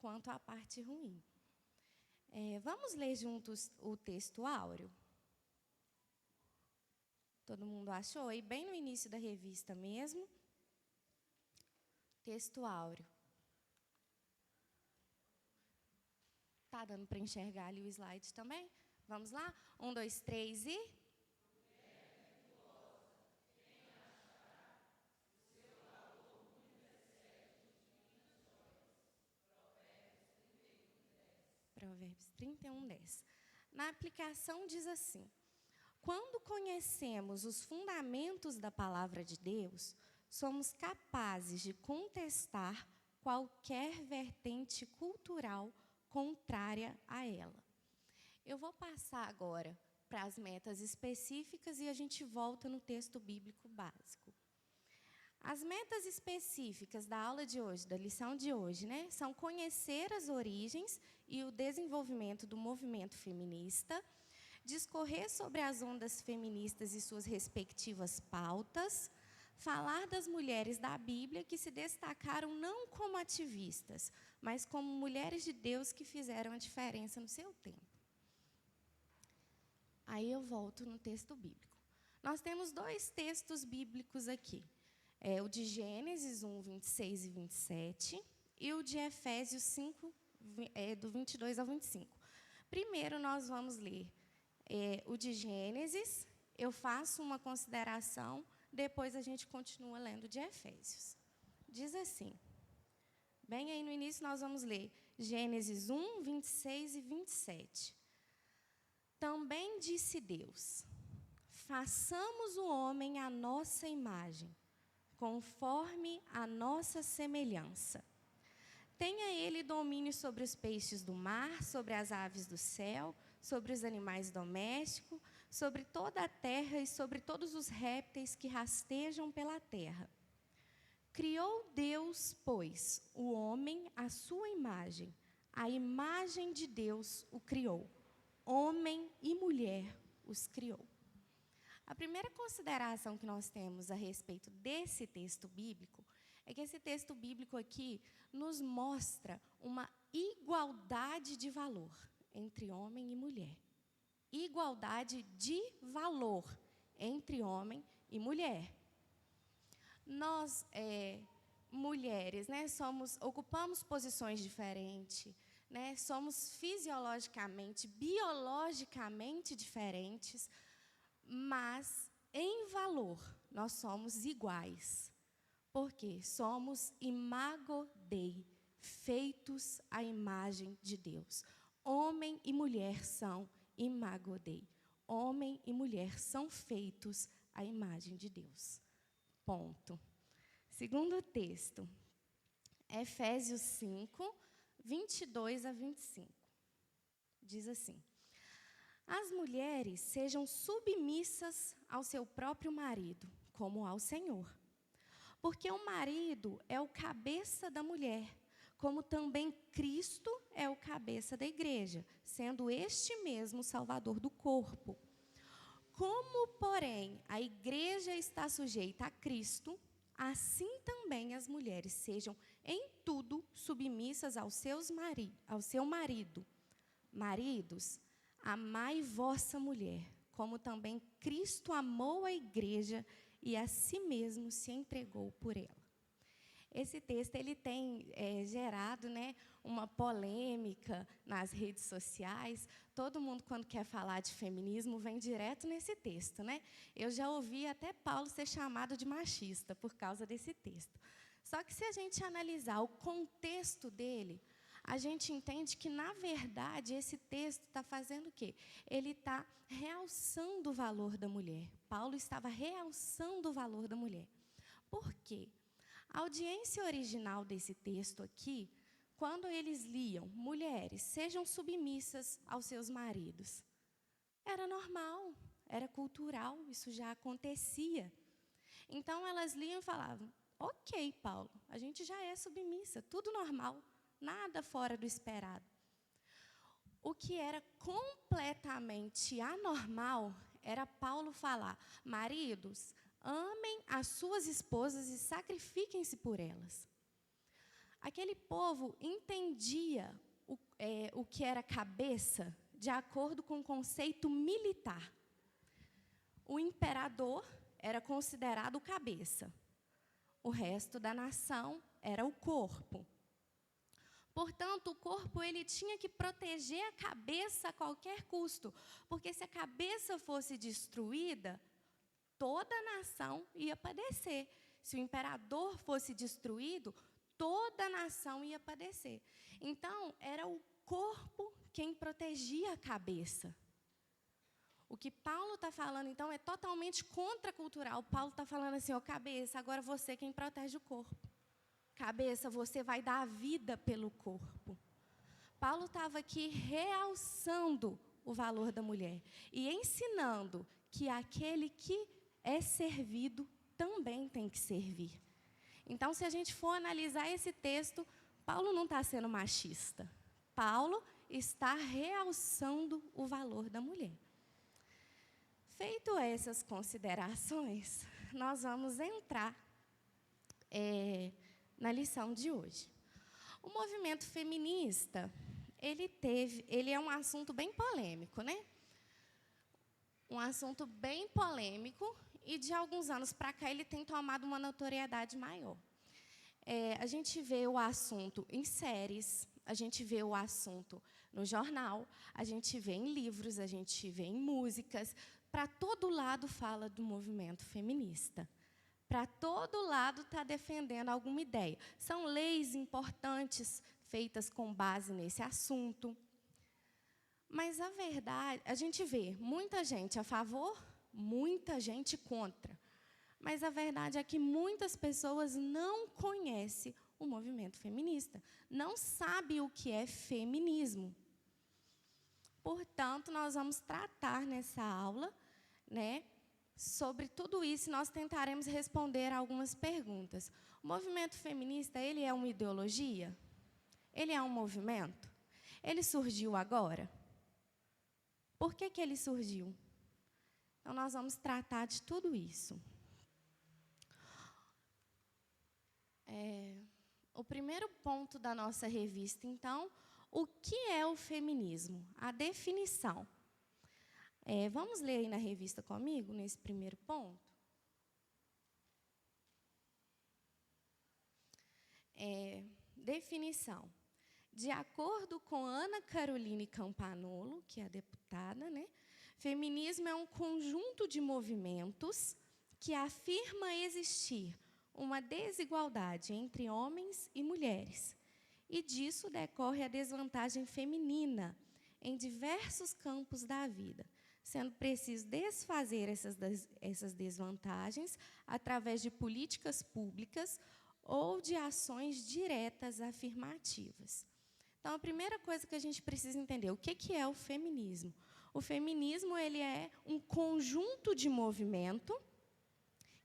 quanto à parte ruim. Vamos ler juntos o texto áureo? Todo mundo achou? Aí bem no início da revista mesmo. Texto áureo. Está dando para enxergar ali o slide também? Vamos lá? 1, 2, 3 e... Provérbios 31, 10. Na aplicação diz assim: quando conhecemos os fundamentos da palavra de Deus, somos capazes de contestar qualquer vertente cultural contrária a ela. Eu vou passar agora para as metas específicas e a gente volta no texto bíblico básico. As metas específicas da aula de hoje, da lição de hoje, são conhecer as origens e o desenvolvimento do movimento feminista, discorrer sobre as ondas feministas e suas respectivas pautas, falar das mulheres da Bíblia que se destacaram não como ativistas, mas como mulheres de Deus que fizeram a diferença no seu tempo. Aí eu volto no texto bíblico. Nós temos 2 textos bíblicos aqui. O de Gênesis 1, 26 e 27, e o de Efésios 5, do 22 ao 25. Primeiro, nós vamos ler o de Gênesis, eu faço uma consideração, depois a gente continua lendo de Efésios. Diz assim, bem aí no início nós vamos ler Gênesis 1, 26 e 27. Também disse Deus: façamos o homem à nossa imagem, conforme a nossa semelhança. Tenha ele domínio sobre os peixes do mar, sobre as aves do céu, sobre os animais domésticos, sobre toda a terra e sobre todos os répteis que rastejam pela terra. Criou Deus, pois, o homem à sua imagem, a imagem de Deus o criou. Homem e mulher os criou. A primeira consideração que nós temos a respeito desse texto bíblico é que esse texto bíblico aqui nos mostra uma igualdade de valor entre homem e mulher. Igualdade de valor entre homem e mulher. Nós, mulheres, ocupamos posições diferentes, somos fisiologicamente, biologicamente diferentes, mas, em valor, nós somos iguais. Porque somos imago Dei, feitos à imagem de Deus. Homem e mulher são imago Dei. Homem e mulher são feitos à imagem de Deus. Ponto. Segundo texto, Efésios 5, 22 a 25. Diz assim: as mulheres sejam submissas ao seu próprio marido, como ao Senhor. Porque o marido é o cabeça da mulher, como também Cristo é o cabeça da igreja, sendo este mesmo o Salvador do corpo. Como, porém, a igreja está sujeita a Cristo, assim também as mulheres sejam em tudo submissas ao seu marido. Maridos, amai vossa mulher, como também Cristo amou a igreja e a si mesmo se entregou por ela. Esse texto ele tem gerado uma polêmica nas redes sociais. Todo mundo, quando quer falar de feminismo, vem direto nesse texto. Eu já ouvi até Paulo ser chamado de machista por causa desse texto. Só que, se a gente analisar o contexto dele, a gente entende que, na verdade, esse texto está fazendo o quê? Ele está realçando o valor da mulher. Paulo estava realçando o valor da mulher. Por quê? A audiência original desse texto aqui, quando eles liam, mulheres, sejam submissas aos seus maridos, era normal, era cultural, isso já acontecia. Então, elas liam e falavam, ok, Paulo, a gente já é submissa, tudo normal, nada fora do esperado. O que era completamente anormal era Paulo falar, maridos, amem as suas esposas e sacrifiquem-se por elas. Aquele povo entendia o que era cabeça de acordo com o conceito militar. O imperador era considerado cabeça. O resto da nação era o corpo. Portanto, o corpo ele tinha que proteger a cabeça a qualquer custo, porque se a cabeça fosse destruída, toda a nação ia padecer. Se o imperador fosse destruído, toda a nação ia padecer. Então, era o corpo quem protegia a cabeça. O que Paulo está falando, então, é totalmente contracultural. Paulo está falando assim, cabeça, agora você quem protege o corpo. Cabeça, você vai dar a vida pelo corpo. Paulo estava aqui realçando o valor da mulher e ensinando que aquele que é servido também tem que servir. Então, se a gente for analisar esse texto, Paulo não está sendo machista. Paulo está realçando o valor da mulher. Feito essas considerações, nós vamos entrar na lição de hoje. O movimento feminista, ele é um assunto bem polêmico, né? Um assunto bem polêmico e, de alguns anos para cá, ele tem tomado uma notoriedade maior. A gente vê o assunto em séries, a gente vê o assunto no jornal, a gente vê em livros, a gente vê em músicas. Para todo lado fala do movimento feminista. Para todo lado está defendendo alguma ideia. São leis importantes feitas com base nesse assunto. Mas a verdade, a gente vê muita gente a favor, muita gente contra. Mas a verdade é que muitas pessoas não conhecem o movimento feminista, não sabem o que é feminismo. Portanto, nós vamos tratar nessa aula, né, sobre tudo isso, nós tentaremos responder algumas perguntas. O movimento feminista, ele é uma ideologia? Ele é um movimento? Ele surgiu agora? Por que ele surgiu? Então, nós vamos tratar de tudo isso. O primeiro ponto da nossa revista, então, o que é o feminismo? A definição. Vamos ler aí na revista comigo, nesse primeiro ponto? Definição. De acordo com Ana Caroline Campanolo, que é a deputada, né, feminismo é um conjunto de movimentos que afirma existir uma desigualdade entre homens e mulheres, e disso decorre a desvantagem feminina em diversos campos da vida, sendo preciso desfazer essas desvantagens através de políticas públicas ou de ações diretas afirmativas. Então, a primeira coisa que a gente precisa entender, o que é o feminismo? O feminismo ele é um conjunto de movimento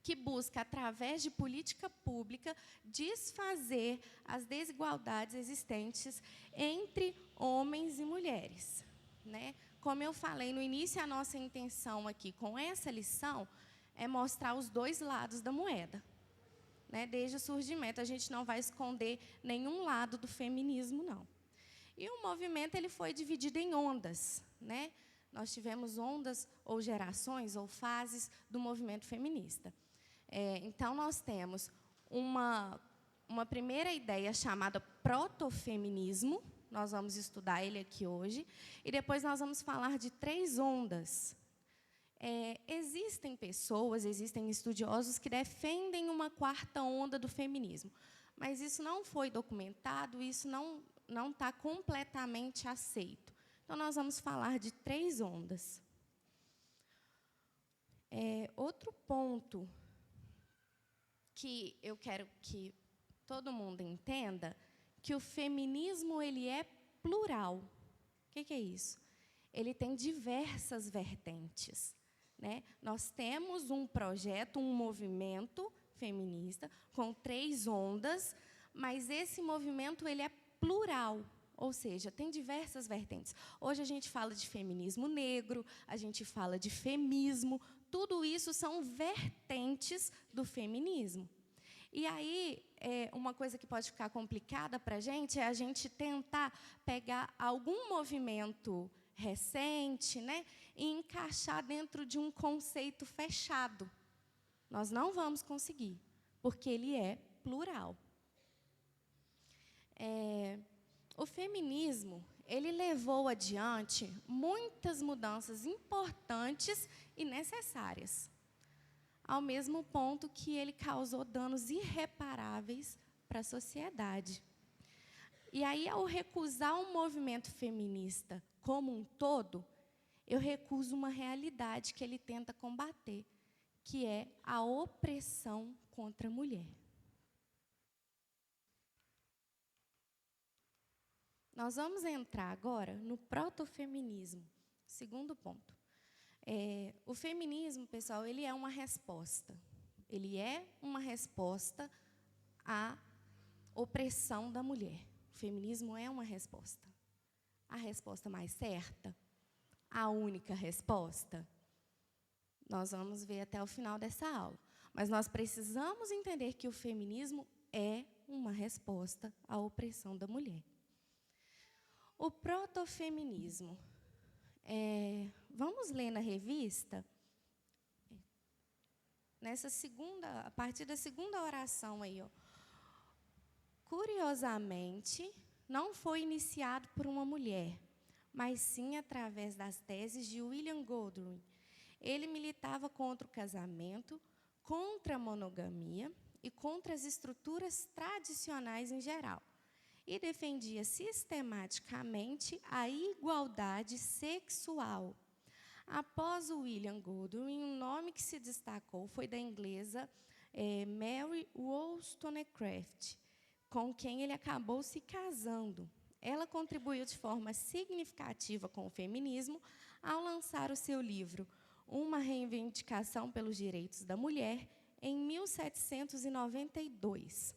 que busca, através de política pública, desfazer as desigualdades existentes entre homens e mulheres, né? Como eu falei no início, a nossa intenção aqui com essa lição é mostrar os dois lados da moeda, né? Desde o surgimento, a gente não vai esconder nenhum lado do feminismo, não. E o movimento ele foi dividido em ondas, né? Nós tivemos ondas ou gerações ou fases do movimento feminista. Então, nós temos uma primeira ideia chamada protofeminismo, nós vamos estudar ele aqui hoje, e depois nós vamos falar de 3 ondas. Existem pessoas, existem estudiosos que defendem uma 4ª onda do feminismo, mas isso não foi documentado, isso não está completamente aceito. Então, nós vamos falar de 3 ondas. Outro ponto que eu quero que todo mundo entenda, que o feminismo ele é plural. O que é isso? Ele tem diversas vertentes, né? Nós temos um projeto, um movimento feminista com 3 ondas, mas esse movimento ele é plural, ou seja, tem diversas vertentes. Hoje a gente fala de feminismo negro, a gente fala de femismo, tudo isso são vertentes do feminismo. E aí, uma coisa que pode ficar complicada para a gente é a gente tentar pegar algum movimento recente, né, e encaixar dentro de um conceito fechado. Nós não vamos conseguir, porque ele é plural. O feminismo, ele levou adiante muitas mudanças importantes e necessárias, ao mesmo ponto que ele causou danos irreparáveis para a sociedade. E aí, ao recusar o movimento feminista como um todo, eu recuso uma realidade que ele tenta combater, que é a opressão contra a mulher. Nós vamos entrar agora no protofeminismo, segundo ponto. O feminismo, pessoal, ele é uma resposta. Ele é uma resposta à opressão da mulher. O feminismo é uma resposta. A resposta mais certa? A única resposta? Nós vamos ver até o final dessa aula. Mas nós precisamos entender que o feminismo é uma resposta à opressão da mulher. O protofeminismo. Vamos ler na revista? A partir da segunda oração aí, ó. Curiosamente, não foi iniciado por uma mulher, mas sim através das teses de William Godwin. Ele militava contra o casamento, contra a monogamia e contra as estruturas tradicionais em geral, e defendia sistematicamente a igualdade sexual. Após o William Godwin, um nome que se destacou foi da inglesa Mary Wollstonecraft, com quem ele acabou se casando. Ela contribuiu de forma significativa com o feminismo ao lançar o seu livro Uma Reivindicação pelos Direitos da Mulher, em 1792.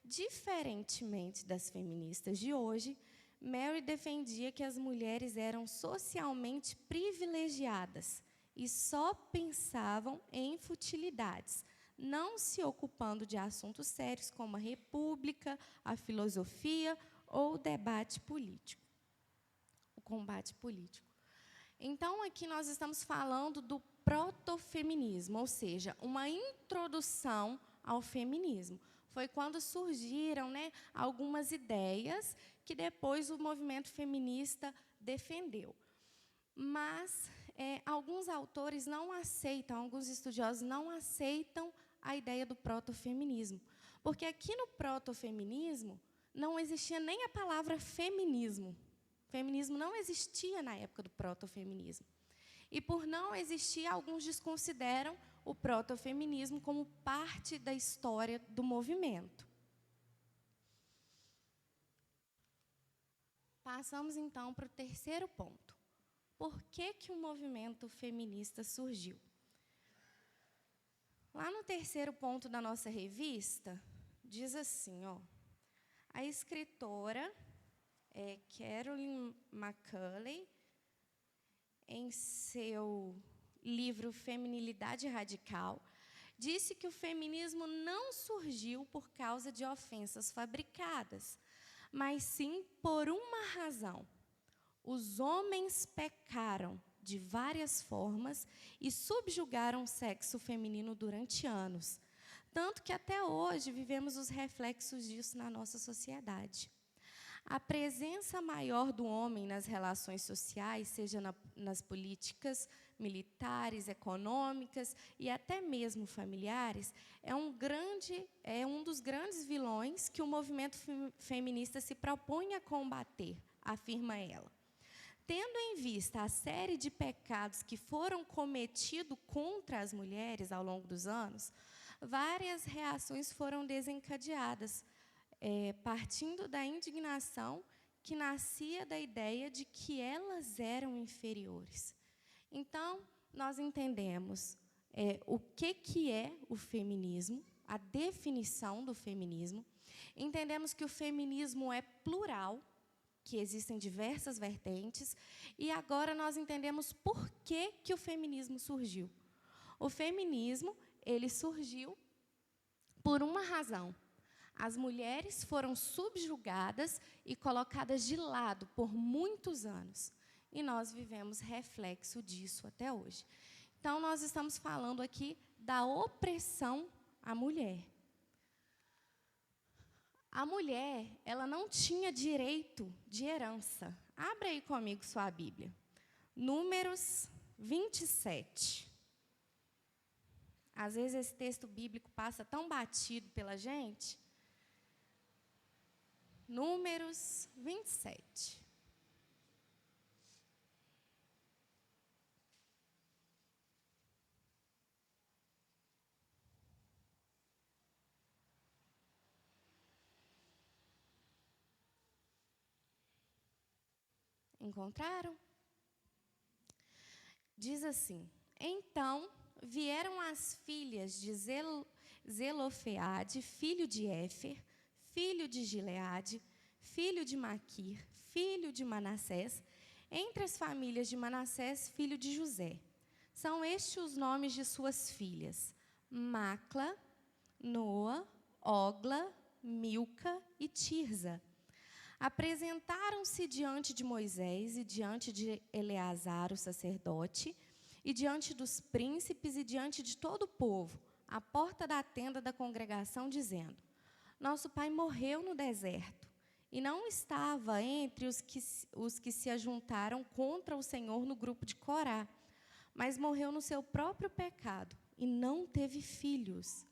Diferentemente das feministas de hoje, Mary defendia que as mulheres eram socialmente privilegiadas e só pensavam em futilidades, não se ocupando de assuntos sérios como a república, a filosofia ou o debate político, o combate político. Então, aqui nós estamos falando do protofeminismo, ou seja, uma introdução ao feminismo. Foi quando surgiram, né, algumas ideias que depois o movimento feminista defendeu. Mas alguns autores não aceitam, alguns estudiosos não aceitam a ideia do protofeminismo, porque aqui no protofeminismo não existia nem a palavra feminismo. Feminismo não existia na época do protofeminismo. E, por não existir, alguns desconsideram o protofeminismo como parte da história do movimento. Passamos, então, para o terceiro ponto. Por que o movimento feminista surgiu? Lá no terceiro ponto da nossa revista, diz assim, ó, a escritora Carolyn McCulley, em seu livro Feminilidade Radical, disse que o feminismo não surgiu por causa de ofensas fabricadas, mas sim por uma razão. Os homens pecaram de várias formas e subjugaram o sexo feminino durante anos, tanto que até hoje vivemos os reflexos disso na nossa sociedade. A presença maior do homem nas relações sociais, seja nas políticas militares, econômicas e até mesmo familiares, é um dos grandes vilões que o movimento feminista se propõe a combater, afirma ela. Tendo em vista a série de pecados que foram cometidos contra as mulheres ao longo dos anos, várias reações foram desencadeadas, partindo da indignação que nascia da ideia de que elas eram inferiores. Então, nós entendemos o que é o feminismo, a definição do feminismo, entendemos que o feminismo é plural, que existem diversas vertentes, e agora nós entendemos por que o feminismo surgiu. O feminismo, ele surgiu por uma razão. As mulheres foram subjugadas e colocadas de lado por muitos anos. E nós vivemos reflexo disso até hoje. Então, nós estamos falando aqui da opressão à mulher. A mulher, ela não tinha direito de herança. Abra aí comigo sua Bíblia. Números 27. Às vezes esse texto bíblico passa tão batido pela gente. Números 27. Encontraram? Diz assim: então vieram as filhas de Zelofeade, filho de Éfer, filho de Gileade, filho de Maquir, filho de Manassés, entre as famílias de Manassés, filho de José. São estes os nomes de suas filhas: Macla, Noa, Ogla, Milca e Tirza. Apresentaram-se diante de Moisés e diante de Eleazar, o sacerdote, e diante dos príncipes e diante de todo o povo, à porta da tenda da congregação, dizendo: nosso pai morreu no deserto, e não estava entre os que se ajuntaram contra o Senhor no grupo de Corá, mas morreu no seu próprio pecado, e não teve filhos.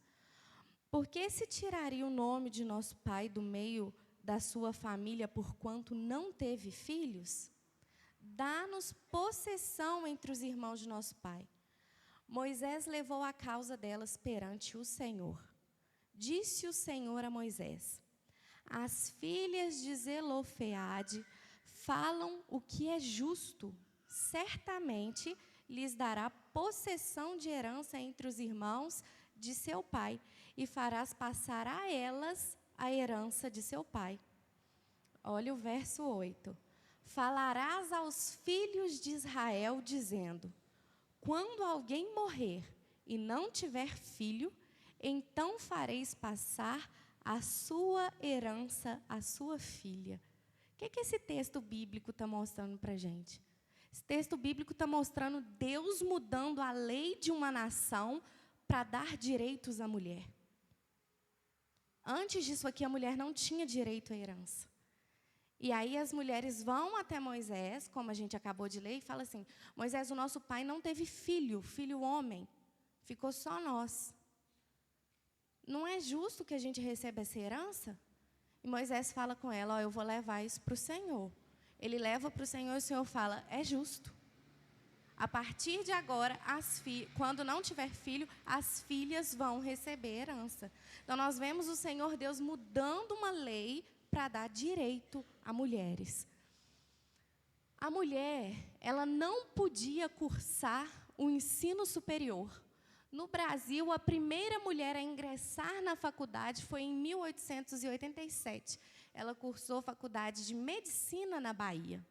Por que se tiraria o nome de nosso pai do meio da sua família, porquanto não teve filhos? Dá-nos possessão entre os irmãos de nosso pai. Moisés levou a causa delas perante o Senhor. Disse o Senhor a Moisés: as filhas de Zelofeade falam o que é justo. Certamente lhes dará possessão de herança entre os irmãos de seu pai, e farás passar a elas a herança de seu pai. Olha o verso 8. Falarás aos filhos de Israel, dizendo: quando alguém morrer e não tiver filho, então fareis passar a sua herança à sua filha. O que esse texto bíblico está mostrando para a gente? Esse texto bíblico está mostrando Deus mudando a lei de uma nação para dar direitos à mulher. Antes disso aqui, a mulher não tinha direito à herança. E aí as mulheres vão até Moisés, como a gente acabou de ler, e falam assim: Moisés, o nosso pai não teve filho homem, ficou só nós. Não é justo que a gente receba essa herança? E Moisés fala com ela: ó, eu vou levar isso para o Senhor. Ele leva para o Senhor e o Senhor fala: é justo. A partir de agora, quando não tiver filho, as filhas vão receber herança. Então, nós vemos o Senhor Deus mudando uma lei para dar direito a mulheres. A mulher, ela não podia cursar o ensino superior. No Brasil, a primeira mulher a ingressar na faculdade foi em 1887. Ela cursou faculdade de medicina na Bahia.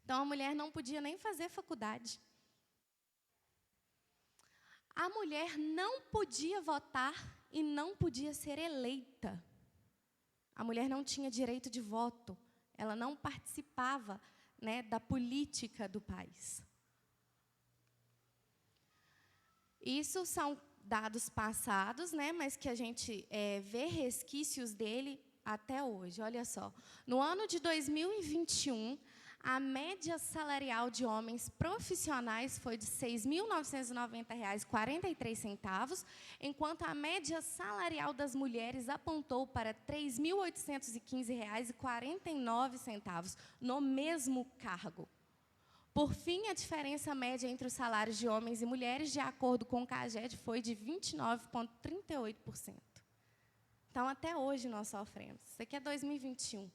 Então, a mulher não podia nem fazer faculdade. A mulher não podia votar e não podia ser eleita. A mulher não tinha direito de voto. Ela não participava, né, da política do país. Isso são dados passados, né, mas que a gente vê resquícios dele até hoje. Olha só, no ano de 2021, a média salarial de homens profissionais foi de R$ 6.990,43, enquanto a média salarial das mulheres apontou para R$ 3.815,49 no mesmo cargo. Por fim, a diferença média entre os salários de homens e mulheres, de acordo com o CAGED, foi de 29,38%. Então, até hoje nós sofremos. Isso aqui é 2021.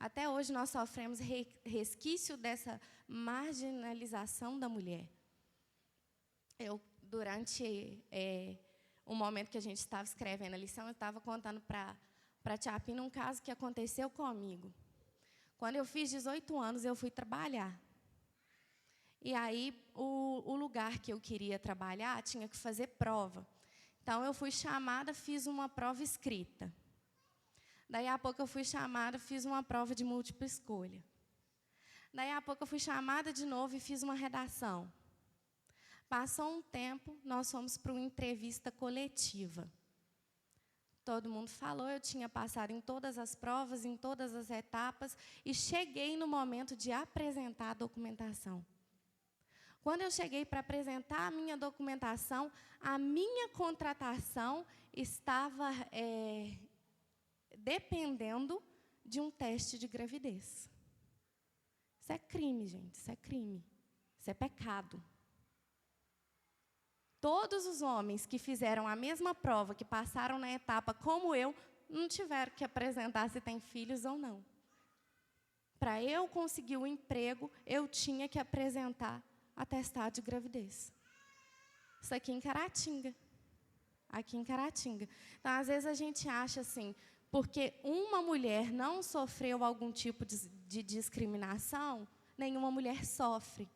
Até hoje nós sofremos resquício dessa marginalização da mulher. Durante o momento que a gente estava escrevendo a lição, eu estava contando para a Tia Pina um caso que aconteceu comigo. Quando eu fiz 18 anos, eu fui trabalhar. E aí, o lugar que eu queria trabalhar tinha que fazer prova. Então, eu fui chamada, fiz uma prova escrita. Daí, a pouco, eu fui chamada, fiz uma prova de múltipla escolha. Daí, a pouco, eu fui chamada de novo e fiz uma redação. Passou um tempo, nós fomos para uma entrevista coletiva. Todo mundo falou, eu tinha passado em todas as provas, em todas as etapas, e cheguei no momento de apresentar a documentação. Quando eu cheguei para apresentar a minha documentação, a minha contratação estava dependendo de um teste de gravidez. Isso é crime, gente, isso é crime. Isso é pecado. Todos os homens que fizeram a mesma prova, que passaram na etapa como eu, não tiveram que apresentar se têm filhos ou não. Para eu conseguir o emprego, eu tinha que apresentar atestado de gravidez. Isso aqui em Caratinga. Aqui em Caratinga. Então, às vezes, a gente acha assim, porque uma mulher não sofreu algum tipo de discriminação, nenhuma mulher sofre.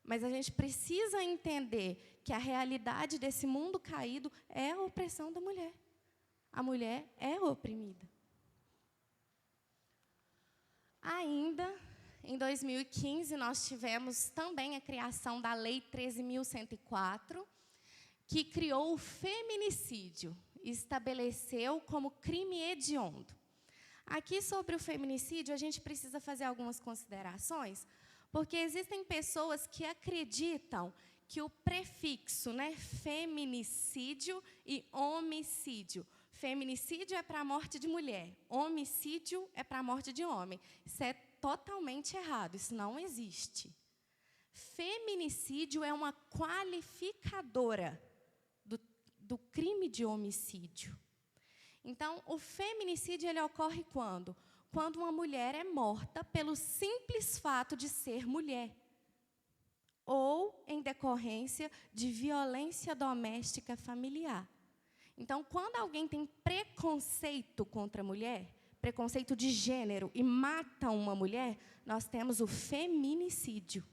Mas a gente precisa entender que a realidade desse mundo caído é a opressão da mulher. A mulher é oprimida. Ainda, em 2015, nós tivemos também a criação da Lei 13.104, que criou o feminicídio, e estabeleceu como crime hediondo. Aqui, sobre o feminicídio, a gente precisa fazer algumas considerações, porque existem pessoas que acreditam que o prefixo, feminicídio e homicídio. Feminicídio é para a morte de mulher, homicídio é para a morte de homem. Isso é totalmente errado, isso não existe. Feminicídio é uma qualificadora do crime de homicídio. Então, o feminicídio ele ocorre quando? Quando uma mulher é morta pelo simples fato de ser mulher, ou em decorrência de violência doméstica familiar. Então, quando alguém tem preconceito contra a mulher, preconceito de gênero, e mata uma mulher, nós temos o feminicídio.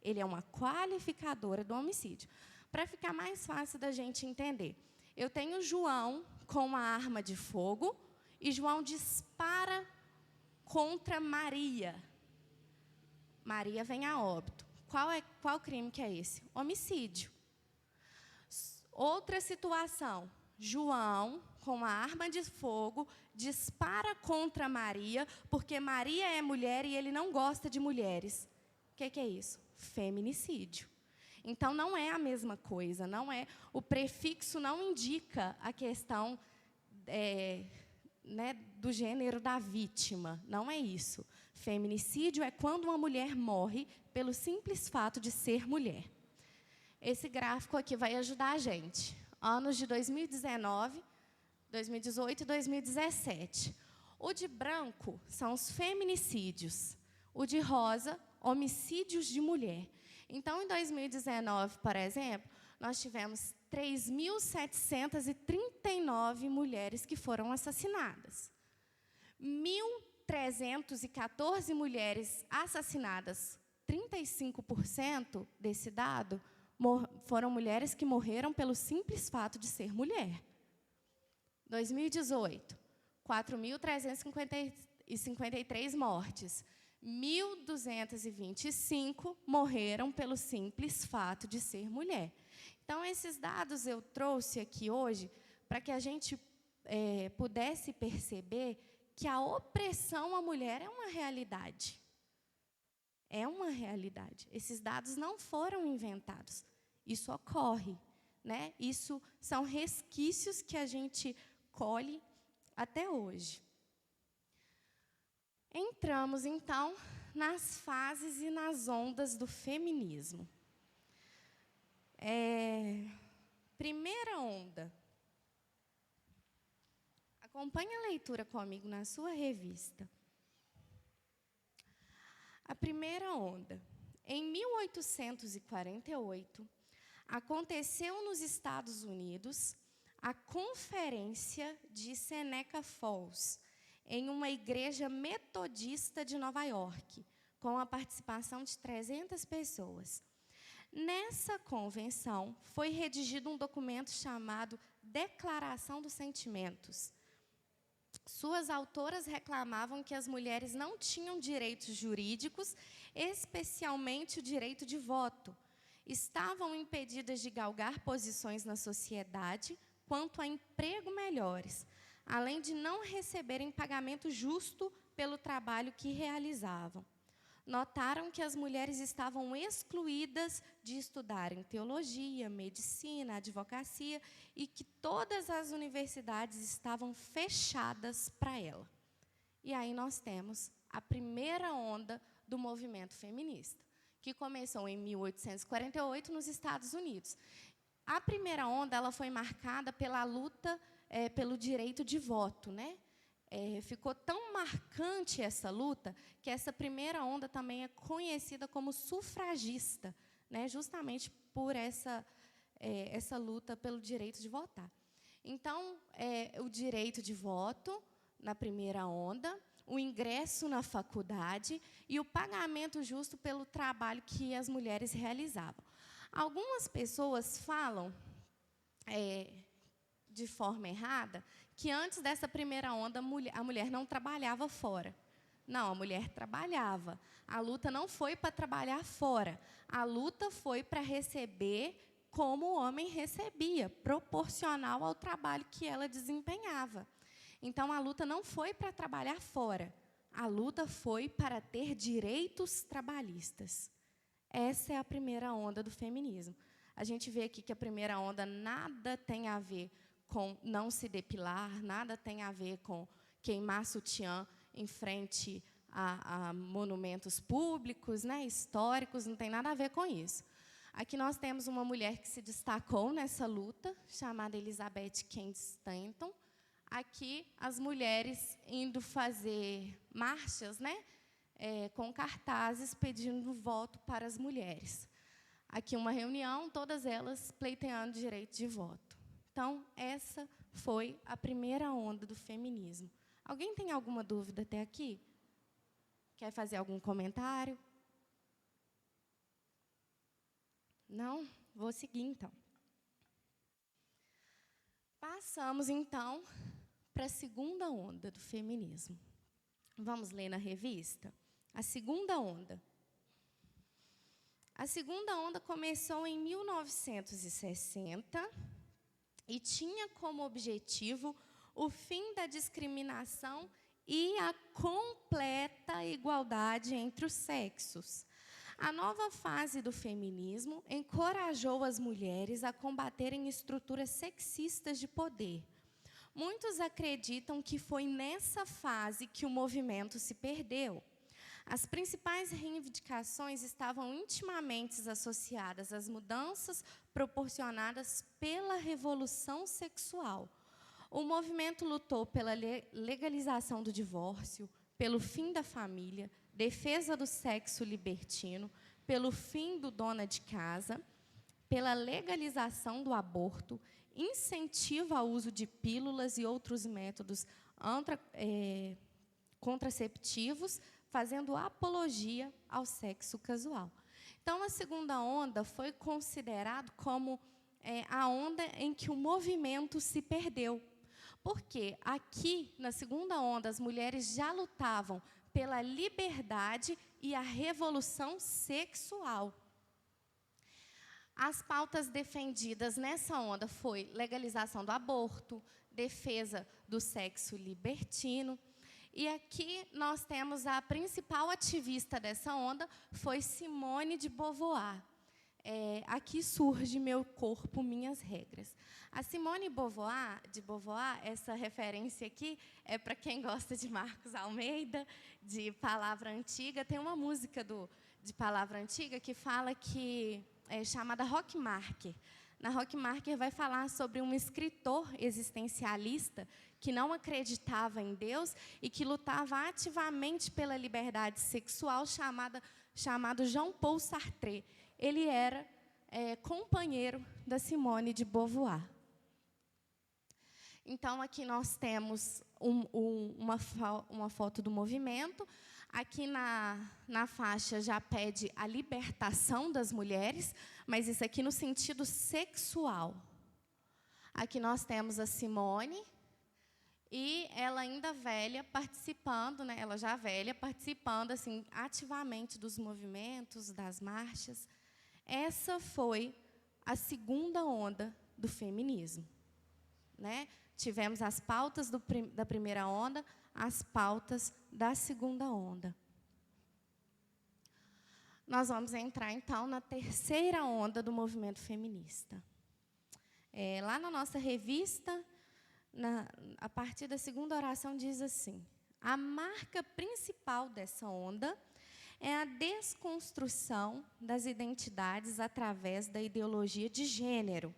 Ele é uma qualificadora do homicídio. Para ficar mais fácil da gente entender, eu tenho João com uma arma de fogo, e João dispara contra Maria. Maria vem a óbito. Qual crime que é esse? Homicídio. Outra situação. João, com uma arma de fogo, dispara contra Maria, porque Maria é mulher e ele não gosta de mulheres. O que é isso? Feminicídio. Então, não é a mesma coisa. Não é, o prefixo não indica a questão do gênero da vítima. Não é isso. Feminicídio é quando uma mulher morre pelo simples fato de ser mulher. Esse gráfico aqui vai ajudar a gente. Anos de 2019, 2018 e 2017. O de branco são os feminicídios. O de rosa, homicídios de mulher. Então, em 2019, por exemplo, nós tivemos 3.739 mulheres que foram assassinadas. 1.314 mulheres assassinadas, 35% desse dado, foram mulheres que morreram pelo simples fato de ser mulher. 2018, 4.353 mortes. 1.225 morreram pelo simples fato de ser mulher. Então, esses dados eu trouxe aqui hoje para que a gente pudesse perceber que a opressão à mulher é uma realidade. É uma realidade. Esses dados não foram inventados. Isso ocorre. Isso são resquícios que a gente colhe até hoje. Entramos, então, nas fases e nas ondas do feminismo. Primeira onda. Acompanhe a leitura comigo na sua revista. A primeira onda. Em 1848, aconteceu nos Estados Unidos a Conferência de Seneca Falls, em uma igreja metodista de Nova York, com a participação de 300 pessoas. Nessa convenção, foi redigido um documento chamado Declaração dos Sentimentos. Suas autoras reclamavam que as mulheres não tinham direitos jurídicos, especialmente o direito de voto. Estavam impedidas de galgar posições na sociedade quanto a emprego melhores, além de não receberem pagamento justo pelo trabalho que realizavam. Notaram que as mulheres estavam excluídas de estudarem teologia, medicina, advocacia e que todas as universidades estavam fechadas para ela. E aí nós temos a primeira onda do movimento feminista, que começou em 1848 nos Estados Unidos. A primeira onda ela foi marcada pela luta pelo direito de voto, né? Ficou tão marcante essa luta que essa primeira onda também é conhecida como sufragista, né? Justamente por essa luta pelo direito de votar. Então, o direito de voto na primeira onda, o ingresso na faculdade e o pagamento justo pelo trabalho que as mulheres realizavam. Algumas pessoas falam, de forma errada, que antes dessa primeira onda a mulher não trabalhava fora. Não, a mulher trabalhava. A luta não foi para trabalhar fora. A luta foi para receber como o homem recebia, proporcional ao trabalho que ela desempenhava. Então, a luta não foi para trabalhar fora. A luta foi para ter direitos trabalhistas. Essa é a primeira onda do feminismo. A gente vê aqui que a primeira onda nada tem a ver com não se depilar, nada tem a ver com queimar sutiã em frente a monumentos públicos, né, históricos, não tem nada a ver com isso. Aqui nós temos uma mulher que se destacou nessa luta, chamada Elizabeth Cady Stanton. Aqui, as mulheres indo fazer marchas, né, com cartazes pedindo voto para as mulheres. Aqui uma reunião, todas elas pleiteando direito de voto. Então, essa foi a primeira onda do feminismo. Alguém tem alguma dúvida até aqui? Quer fazer algum comentário? Não? Vou seguir, então. Passamos, então, para a segunda onda do feminismo. Vamos ler na revista? A segunda onda. A segunda onda começou em 1960 e tinha como objetivo o fim da discriminação e a completa igualdade entre os sexos. A nova fase do feminismo encorajou as mulheres a combaterem estruturas sexistas de poder. Muitos acreditam que foi nessa fase que o movimento se perdeu. As principais reivindicações estavam intimamente associadas às mudanças proporcionadas pela revolução sexual. O movimento lutou pela legalização do divórcio, pelo fim da família, defesa do sexo libertino, pelo fim do dona de casa, pela legalização do aborto, incentivo ao uso de pílulas e outros métodos contraceptivos, fazendo apologia ao sexo casual. Então, a segunda onda foi considerado como a onda em que o movimento se perdeu. Porque aqui, na segunda onda, as mulheres já lutavam pela liberdade e a revolução sexual. As pautas defendidas nessa onda foi legalização do aborto, defesa do sexo libertino. E aqui nós temos a principal ativista dessa onda, foi Simone de Beauvoir. Aqui surge Meu Corpo, Minhas Regras. A Simone de Beauvoir, essa referência aqui, é para quem gosta de Marcos Almeida, de Palavra Antiga. Tem uma música de Palavra Antiga que fala que é chamada Rockmarker. Na Rockmarker vai falar sobre um escritor existencialista que não acreditava em Deus e que lutava ativamente pela liberdade sexual, chamado Jean-Paul Sartre. Ele era companheiro da Simone de Beauvoir. Então, aqui nós temos uma foto do movimento. Aqui na faixa já pede a libertação das mulheres, mas isso aqui no sentido sexual. Aqui nós temos a Simone, e ela ainda velha, participando, né, ela já velha, participando assim, ativamente dos movimentos, das marchas. Essa foi a segunda onda do feminismo, né? Tivemos as pautas da primeira onda, as pautas da segunda onda. Nós vamos entrar, então, na terceira onda do movimento feminista. Lá na nossa revista, a partir da segunda oração, diz assim: a marca principal dessa onda é a desconstrução das identidades através da ideologia de gênero.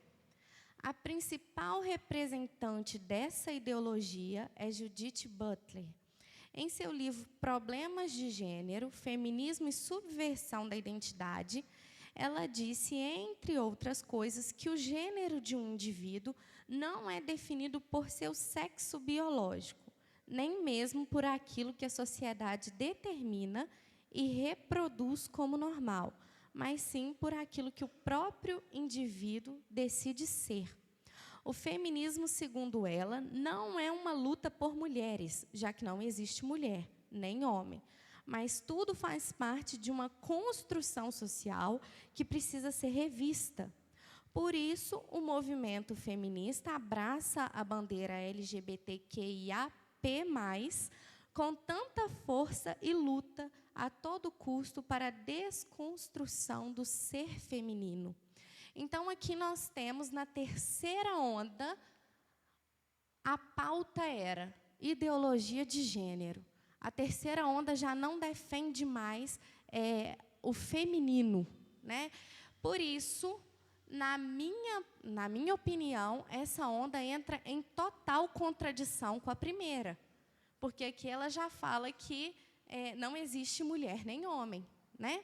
A principal representante dessa ideologia é Judith Butler. Em seu livro Problemas de Gênero, Feminismo e Subversão da Identidade, ela disse, entre outras coisas, que o gênero de um indivíduo não é definido por seu sexo biológico, nem mesmo por aquilo que a sociedade determina e reproduz como normal, mas sim por aquilo que o próprio indivíduo decide ser. O feminismo, segundo ela, não é uma luta por mulheres, já que não existe mulher, nem homem, mas tudo faz parte de uma construção social que precisa ser revista. Por isso, o movimento feminista abraça a bandeira LGBTQIAP+, com tanta força e luta a todo custo para a desconstrução do ser feminino. Então, aqui nós temos, na terceira onda, a pauta era ideologia de gênero. A terceira onda já não defende mais o feminino, né? Por isso, na minha opinião, essa onda entra em total contradição com a primeira, porque aqui ela já fala que não existe mulher nem homem, né?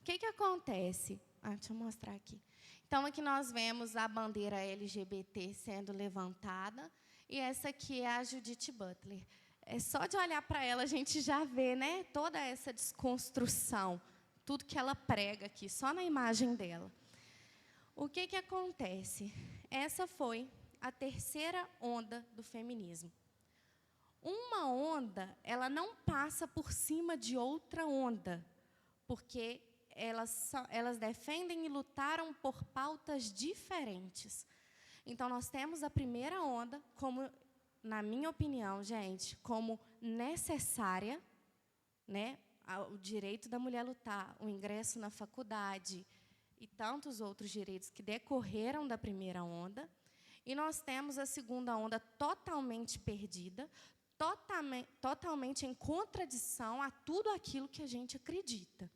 O que acontece? Deixa eu mostrar aqui. Então, aqui nós vemos a bandeira LGBT sendo levantada, e essa aqui é a Judith Butler. Só de olhar para ela, a gente já vê, né, toda essa desconstrução, tudo que ela prega aqui, só na imagem dela. O que acontece? Essa foi a terceira onda do feminismo. Uma onda, ela não passa por cima de outra onda, porque elas defendem e lutaram por pautas diferentes. Então, nós temos a primeira onda como, na minha opinião, gente, como necessária, né, o direito da mulher lutar, o ingresso na faculdade e tantos outros direitos que decorreram da primeira onda. E nós temos a segunda onda totalmente perdida, totalmente em contradição a tudo aquilo que a gente acredita.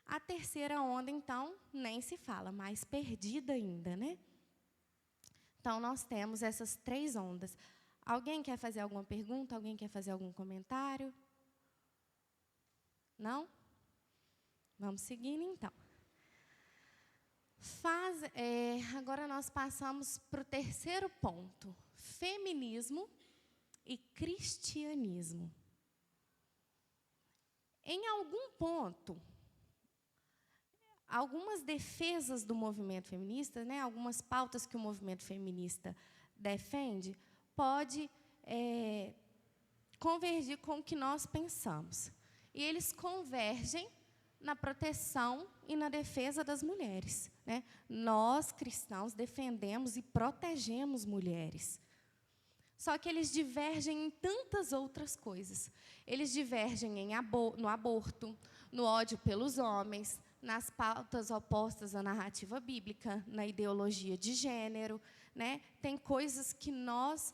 A terceira onda, então, nem se fala, mais perdida ainda, né? Então, nós temos essas três ondas. Alguém quer fazer alguma pergunta? Alguém quer fazer algum comentário? Não? Vamos seguindo, então. Agora nós passamos para o terceiro ponto: feminismo e cristianismo. Em algum ponto, algumas defesas do movimento feminista, né, algumas pautas que o movimento feminista defende, pode convergir com o que nós pensamos. E eles convergem na proteção e na defesa das mulheres, né? Nós, cristãos, defendemos e protegemos mulheres. Só que eles divergem em tantas outras coisas. Eles divergem no aborto, no ódio pelos homens, nas pautas opostas à narrativa bíblica, na ideologia de gênero, né? Tem coisas que nós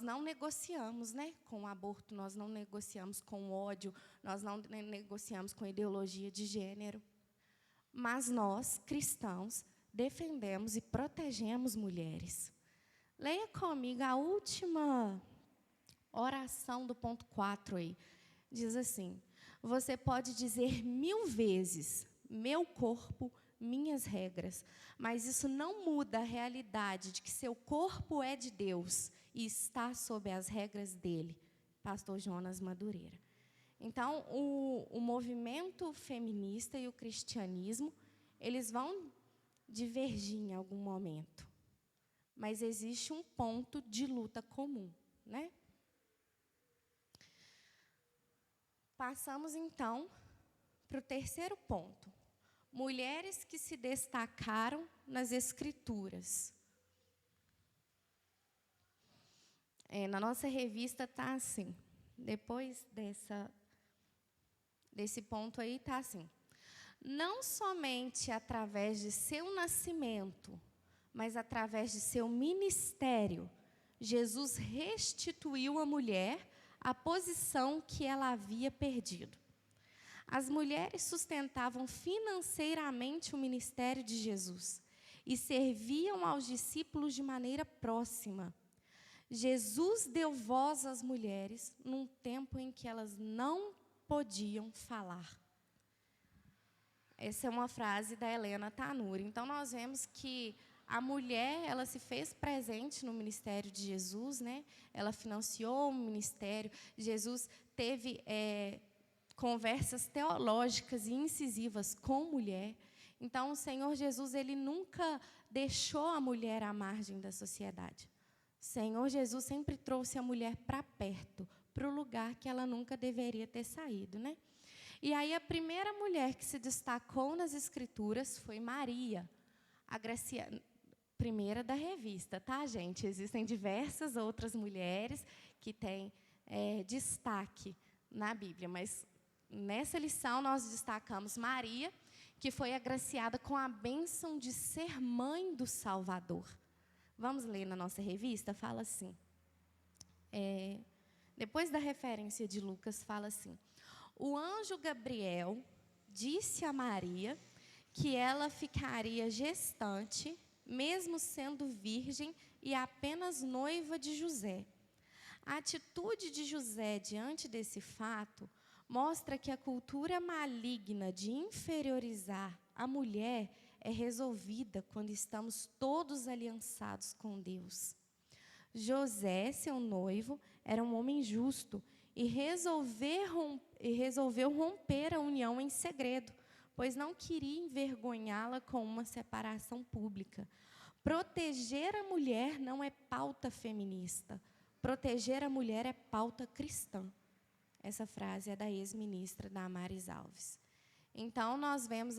não negociamos, né? Com o aborto, nós não negociamos com o ódio, nós não negociamos com a ideologia de gênero. Mas nós, cristãos, defendemos e protegemos mulheres. Leia comigo a última oração do ponto 4 aí. Diz assim: você pode dizer 1000 vezes, meu corpo, minhas regras, mas isso não muda a realidade de que seu corpo é de Deus e está sob as regras dele. pastor Jonas Madureira. Então, o movimento feminista e o cristianismo, eles vão divergir em algum momento, mas existe um ponto de luta comum, né? Passamos, então, para o terceiro ponto. Mulheres que se destacaram nas Escrituras. Na nossa revista está assim. Depois desse ponto aí, está assim. Não somente através de seu nascimento, mas através de seu ministério, Jesus restituiu à mulher a posição que ela havia perdido. As mulheres sustentavam financeiramente o ministério de Jesus e serviam aos discípulos de maneira próxima. Jesus deu voz às mulheres num tempo em que elas não podiam falar. Essa é uma frase da Helena Tanuri. Então, nós vemos que a mulher, ela se fez presente no ministério de Jesus, né? Ela financiou o ministério. Jesus teve conversas teológicas e incisivas com mulher. Então, o Senhor Jesus, ele nunca deixou a mulher à margem da sociedade. O Senhor Jesus sempre trouxe a mulher para perto, para o lugar que ela nunca deveria ter saído, né? E aí, a primeira mulher que se destacou nas Escrituras foi Maria, a primeira da revista, tá, gente? Existem diversas outras mulheres que têm destaque na Bíblia, mas nessa lição nós destacamos Maria, que foi agraciada com a bênção de ser mãe do Salvador. Vamos ler na nossa revista? Fala assim. Depois da referência de Lucas, fala assim. O anjo Gabriel disse a Maria que ela ficaria gestante, mesmo sendo virgem e apenas noiva de José. A atitude de José diante desse fato mostra que a cultura maligna de inferiorizar a mulher é resolvida quando estamos todos aliançados com Deus. José, seu noivo, era um homem justo e resolveu romper a união em segredo, pois não queria envergonhá-la com uma separação pública. Proteger a mulher não é pauta feminista. Proteger a mulher é pauta cristã. Essa frase é da ex-ministra Damares Alves. Então, nós vemos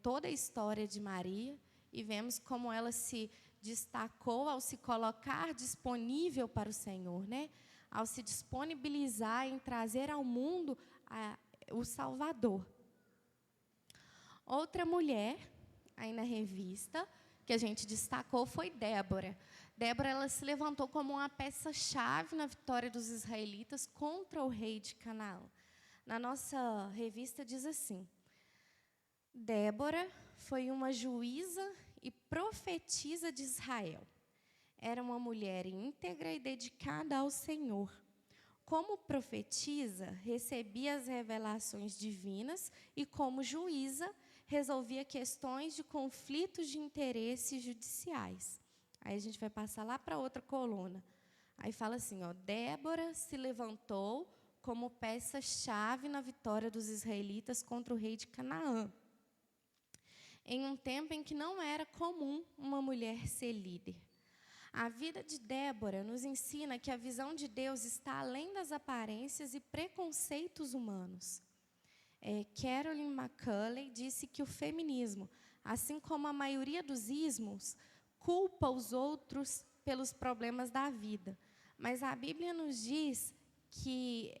toda a história de Maria e vemos como ela se destacou ao se colocar disponível para o Senhor, né? Ao se disponibilizar em trazer ao mundo o Salvador. Outra mulher, aí na revista, que a gente destacou, foi Débora. Débora, ela se levantou como uma peça-chave na vitória dos israelitas contra o rei de Canaã. Na nossa revista diz assim: Débora foi uma juíza e profetisa de Israel. Era uma mulher íntegra e dedicada ao Senhor. Como profetisa, recebia as revelações divinas e, como juíza, resolvia questões de conflitos de interesses judiciais. Aí a gente vai passar lá para outra coluna. Aí fala assim, Débora se levantou como peça-chave na vitória dos israelitas contra o rei de Canaã, em um tempo em que não era comum uma mulher ser líder. A vida de Débora nos ensina que a visão de Deus está além das aparências e preconceitos humanos. Carolyn McCulley disse que o feminismo, assim como a maioria dos ismos, culpa os outros pelos problemas da vida. Mas a Bíblia nos diz que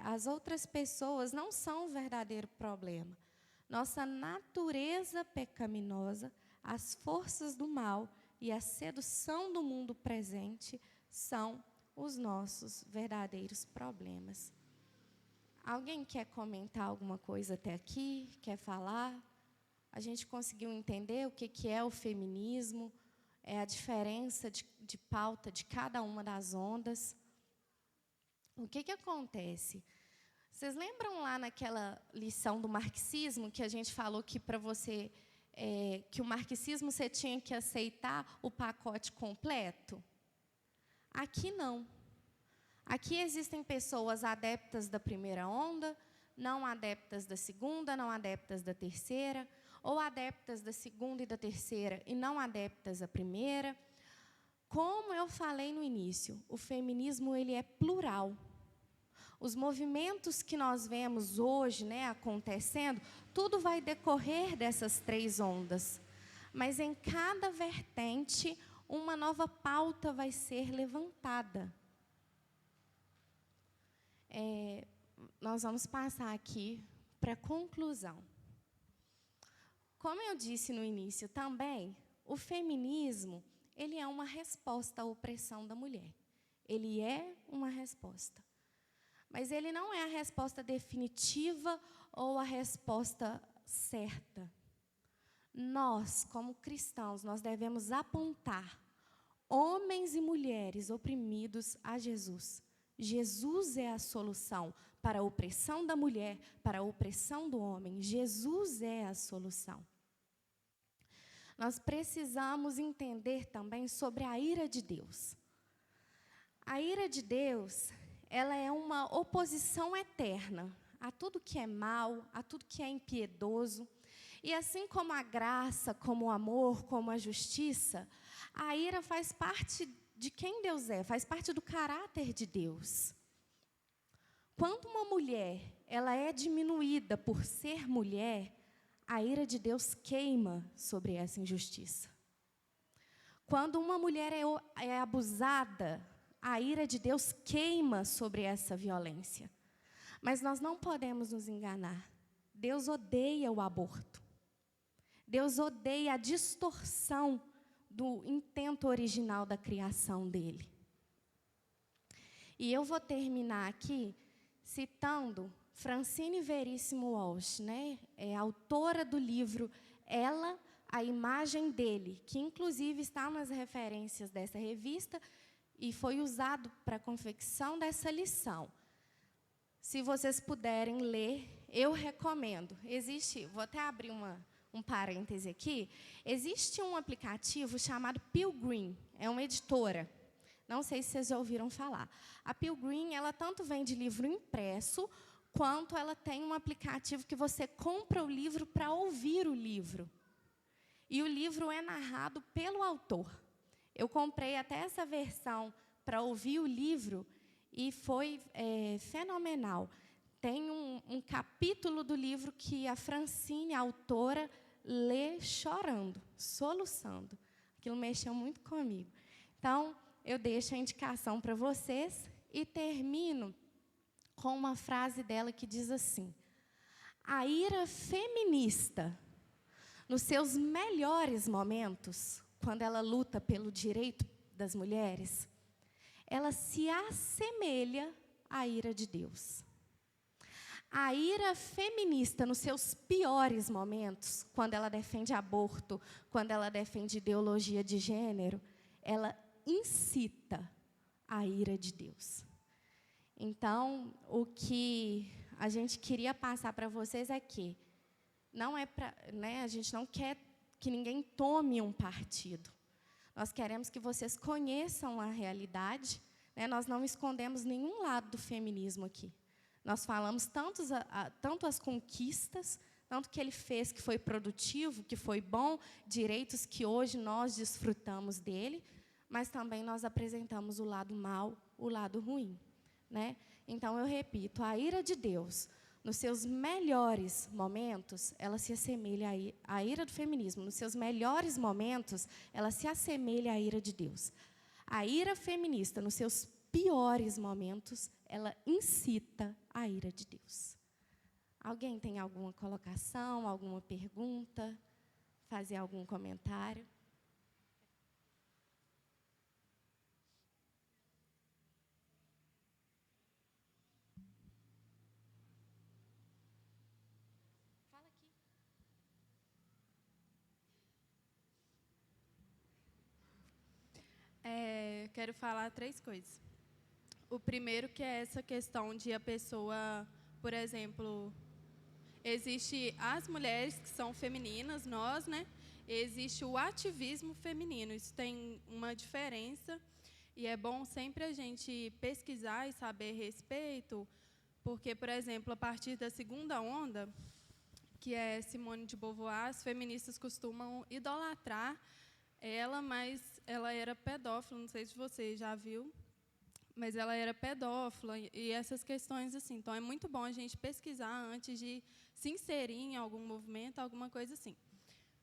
as outras pessoas não são o verdadeiro problema. Nossa natureza pecaminosa, as forças do mal e a sedução do mundo presente são os nossos verdadeiros problemas. Alguém quer comentar alguma coisa até aqui? Quer falar? A gente conseguiu entender o que é o feminismo, a diferença de pauta de cada uma das ondas. O que acontece? Vocês lembram lá naquela lição do marxismo que a gente falou que para você... que o marxismo você tinha que aceitar o pacote completo? Aqui não. Aqui existem pessoas adeptas da primeira onda, não adeptas da segunda, não adeptas da terceira, ou adeptas da segunda e da terceira e não adeptas da primeira. Como eu falei no início, o feminismo ele é plural. Os movimentos que nós vemos hoje, né, acontecendo, tudo vai decorrer dessas 3 ondas. Mas em cada vertente, uma nova pauta vai ser levantada. Nós vamos passar aqui para a conclusão. Como eu disse no início também, o feminismo ele é uma resposta à opressão da mulher. Ele é uma resposta. Mas ele não é a resposta definitiva ou a resposta certa. Nós, como cristãos, nós devemos apontar homens e mulheres oprimidos a Jesus. Jesus é a solução para a opressão da mulher, para a opressão do homem. Jesus é a solução. Nós precisamos entender também sobre a ira de Deus. A ira de Deus, ela é uma oposição eterna a tudo que é mal, a tudo que é impiedoso. E assim como a graça, como o amor, como a justiça, a ira faz parte de quem Deus é, faz parte do caráter de Deus. Quando uma mulher ela é diminuída por ser mulher, a ira de Deus queima sobre essa injustiça. Quando uma mulher é abusada, a ira de Deus queima sobre essa violência. Mas nós não podemos nos enganar. Deus odeia o aborto. Deus odeia a distorção do intento original da criação dele. E eu vou terminar aqui citando Francine Veríssimo Walsh, né? É autora do livro Ela, a Imagem dele, que inclusive está nas referências dessa revista e foi usado para a confecção dessa lição. Se vocês puderem ler, eu recomendo. Vou até abrir um parêntese aqui. Existe um aplicativo chamado Pilgrim, é uma editora. Não sei se vocês já ouviram falar. A Pilgrim, ela tanto vende livro impresso, quanto ela tem um aplicativo que você compra o livro para ouvir o livro. E o livro é narrado pelo autor. Eu comprei até essa versão para ouvir o livro e foi fenomenal. Tem um capítulo do livro que a Francine, a autora, lê chorando, soluçando. Aquilo mexeu muito comigo. Então, eu deixo a indicação para vocês e termino com uma frase dela que diz assim: a ira feminista, nos seus melhores momentos, quando ela luta pelo direito das mulheres, ela se assemelha à ira de Deus. A ira feminista, nos seus piores momentos, quando ela defende aborto, quando ela defende ideologia de gênero, ela incita a ira de Deus. Então, o que a gente queria passar para vocês é que não é para, né, a gente não quer que ninguém tome um partido. Nós queremos que vocês conheçam a realidade, né? Nós não escondemos nenhum lado do feminismo aqui. Nós falamos tanto as conquistas, tanto que ele fez que foi produtivo, que foi bom, direitos que hoje nós desfrutamos dele, mas também nós apresentamos o lado mau, o lado ruim, né? Então, eu repito, a ira de Deus, nos seus melhores momentos, ela se assemelha à ira do feminismo. Nos seus melhores momentos, ela se assemelha à ira de Deus. A ira feminista, nos seus piores momentos, ela incita a ira de Deus. Alguém tem alguma colocação, alguma pergunta? Fazer algum comentário? Fala aqui. Quero falar 3 coisas. O primeiro que é essa questão de a pessoa, por exemplo, existe as mulheres que são femininas, nós, né? Existe o ativismo feminino, isso tem uma diferença. E é bom sempre a gente pesquisar e saber a respeito, porque, por exemplo, a partir da segunda onda, que é Simone de Beauvoir, as feministas costumam idolatrar ela, mas ela era pedófila, não sei se você já viu, mas ela era pedófila e essas questões assim. Então, é muito bom a gente pesquisar antes de se inserir em algum movimento, alguma coisa assim.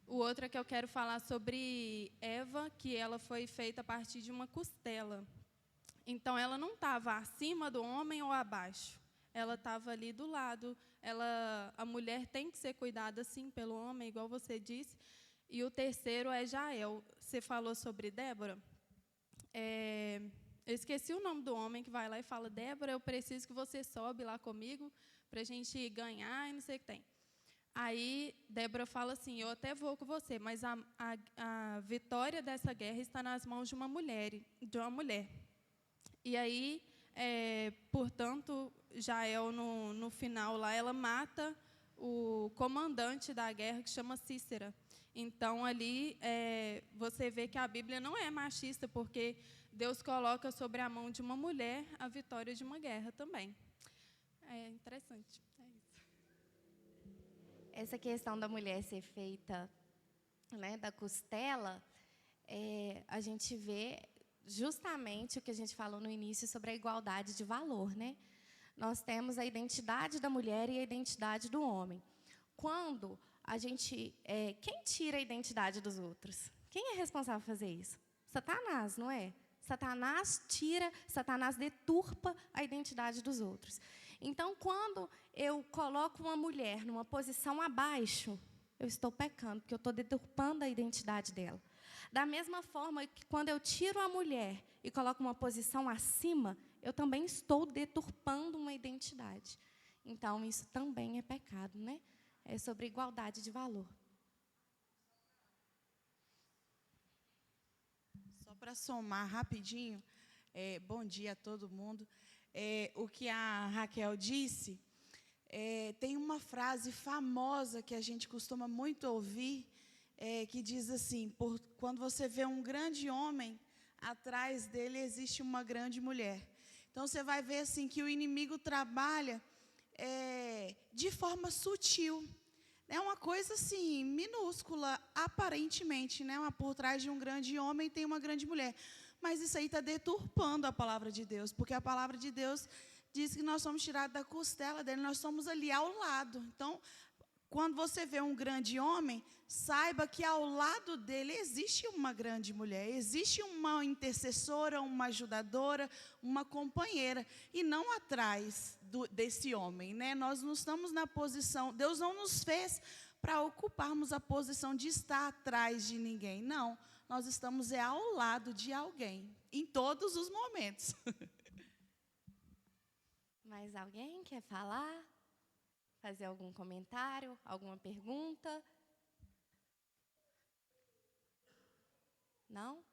O outro é que eu quero falar sobre Eva, que ela foi feita a partir de uma costela. Então, ela não estava acima do homem ou abaixo. Ela estava ali do lado. A mulher tem que ser cuidada, sim, pelo homem, igual você disse. E o terceiro é Jael. Você falou sobre Débora. Eu esqueci o nome do homem que vai lá e fala: Débora, eu preciso que você sobe lá comigo para a gente ganhar e não sei o que tem. Aí, Débora fala assim: eu até vou com você, mas a vitória dessa guerra está nas mãos de uma mulher. E aí, portanto, Jael, no final lá, ela mata o comandante da guerra, que chama Cícera. Então, ali, você vê que a Bíblia não é machista, porque Deus coloca sobre a mão de uma mulher a vitória de uma guerra também. É interessante. É isso. Essa questão da mulher ser feita, né, da costela, a gente vê justamente o que a gente falou no início sobre a igualdade de valor, né? Nós temos a identidade da mulher e a identidade do homem. Quando a gente... quem tira a identidade dos outros? Quem é responsável por fazer isso? Satanás, não é? Satanás deturpa a identidade dos outros. Então, quando eu coloco uma mulher numa posição abaixo, eu estou pecando, porque eu estou deturpando a identidade dela. Da mesma forma que quando eu tiro a mulher e coloco uma posição acima, eu também estou deturpando uma identidade. Então, isso também é pecado, né? É sobre igualdade de valor. Só para somar rapidinho, bom dia a todo mundo. O que a Raquel disse, tem uma frase famosa que a gente costuma muito ouvir, que diz assim: quando você vê um grande homem, atrás dele existe uma grande mulher. Então, você vai ver assim, que o inimigo trabalha de forma sutil. É uma coisa assim, minúscula, aparentemente, né? Por trás de um grande homem tem uma grande mulher. Mas isso aí está deturpando a palavra de Deus, porque a palavra de Deus diz que nós somos tirados da costela dele, nós somos ali ao lado. Então, quando você vê um grande homem, saiba que ao lado dele existe uma grande mulher, existe uma intercessora, uma ajudadora, uma companheira, e não atrás desse homem, né? Nós não estamos na posição, Deus não nos fez para ocuparmos a posição de estar atrás de ninguém, não. Nós estamos ao lado de alguém, em todos os momentos. Mais alguém quer falar? Fazer algum comentário? Alguma pergunta? Não?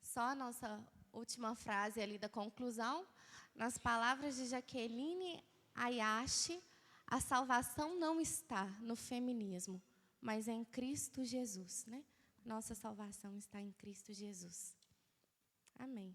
Só a nossa última frase ali da conclusão. Nas palavras de Jaqueline Ayashi, a salvação não está no feminismo, mas em Cristo Jesus, né? Nossa salvação está em Cristo Jesus. Amém.